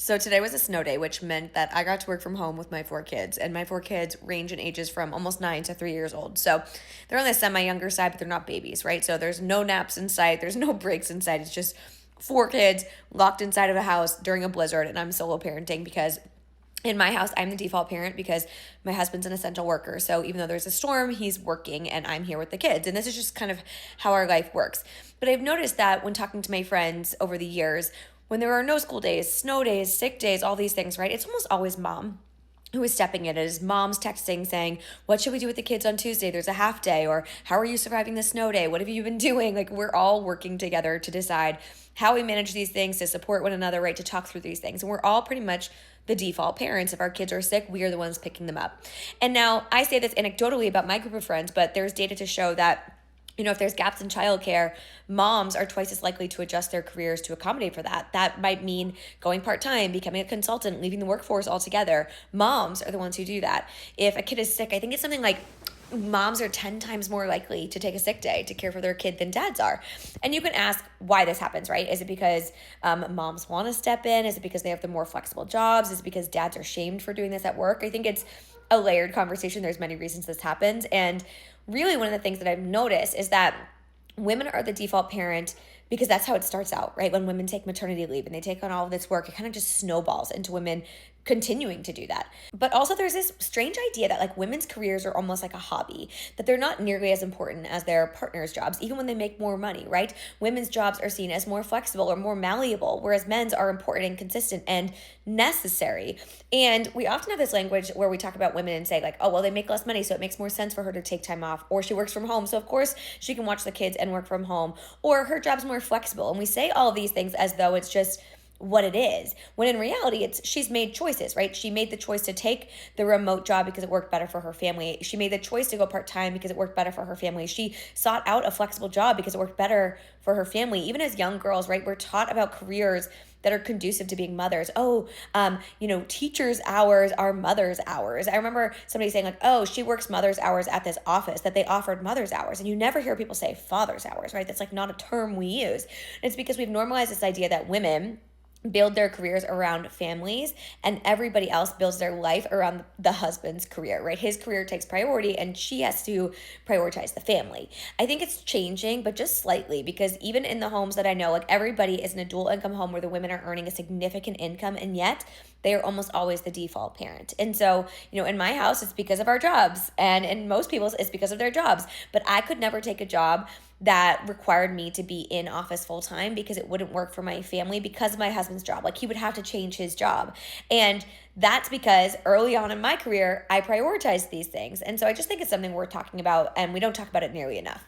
So today was a snow day, which meant that I got to work from home with my four kids, and my four kids range in ages from almost 9 to 3 years old. So they're on the semi younger side, but they're not babies, right? So there's no naps in sight, there's no breaks in sight. It's just four kids locked inside of a house during a blizzard, and I'm solo parenting because in my house, I'm the default parent because my husband's an essential worker. So even though there's a storm, he's working and I'm here with the kids. And this is just kind of how our life works. But I've noticed that when talking to my friends over the years, when there are no school days, snow days, sick days, all these things, right? It's almost always mom who is stepping in. It is mom's texting saying, what should we do with the kids on Tuesday? There's a half day. Or how are you surviving the snow day? What have you been doing? Like, we're all working together to decide how we manage these things, to support one another, right? To talk through these things. And we're all pretty much the default parents. If our kids are sick, we are the ones picking them up. And now I say this anecdotally about my group of friends, but there's data to show that if there's gaps in childcare, moms are twice as likely to adjust their careers to accommodate for that. That might mean going part-time, becoming a consultant, leaving the workforce altogether. Moms are the ones who do that. If a kid is sick, I think it's something like moms are 10 times more likely to take a sick day to care for their kid than dads are. And you can ask why this happens, right? Is it because moms want to step in? Is it because they have the more flexible jobs? Is it because dads are shamed for doing this at work? I think it's a layered conversation. There's many reasons this happens. And really one of the things that I've noticed is that women are the default parent because that's how it starts out, right? When women take maternity leave and they take on all of this work, it kind of just snowballs into women continuing to do that. But also there's this strange idea that like women's careers are almost like a hobby, that they're not nearly as important as their partner's jobs, even when they make more money, right? Women's jobs are seen as more flexible or more malleable, whereas men's are important and consistent and necessary. And we often have this language where we talk about women and say like, oh, well, they make less money, so it makes more sense for her to take time off. Or she works from home, so of course she can watch the kids and work from home. Or her job's more flexible. And we say all of these things as though it's just what it is, when in reality it's she's made choices, right? She made the choice to take the remote job because it worked better for her family. She made the choice to go part-time because it worked better for her family. She sought out a flexible job because it worked better for her family. Even as young girls, right, we're taught about careers that are conducive to being mothers. Teachers' hours are mothers' hours. I remember somebody saying like, oh, she works mother's hours at this office, that they offered mother's hours. And you never hear people say father's hours, right? That's like not a term we use. And it's because we've normalized this idea that women build their careers around families and everybody else builds their life around the husband's career, right? His career takes priority and she has to prioritize the family. I think it's changing, but just slightly, because even in the homes that I know, like everybody is in a dual income home where the women are earning a significant income, and yet they are almost always the default parent. And so, in my house, it's because of our jobs, and in most people's, it's because of their jobs. But I could never take a job that required me to be in office full time because it wouldn't work for my family because of my husband's job. Like he would have to change his job. And that's because early on in my career, I prioritized these things. And so I just think it's something worth talking about, and we don't talk about it nearly enough.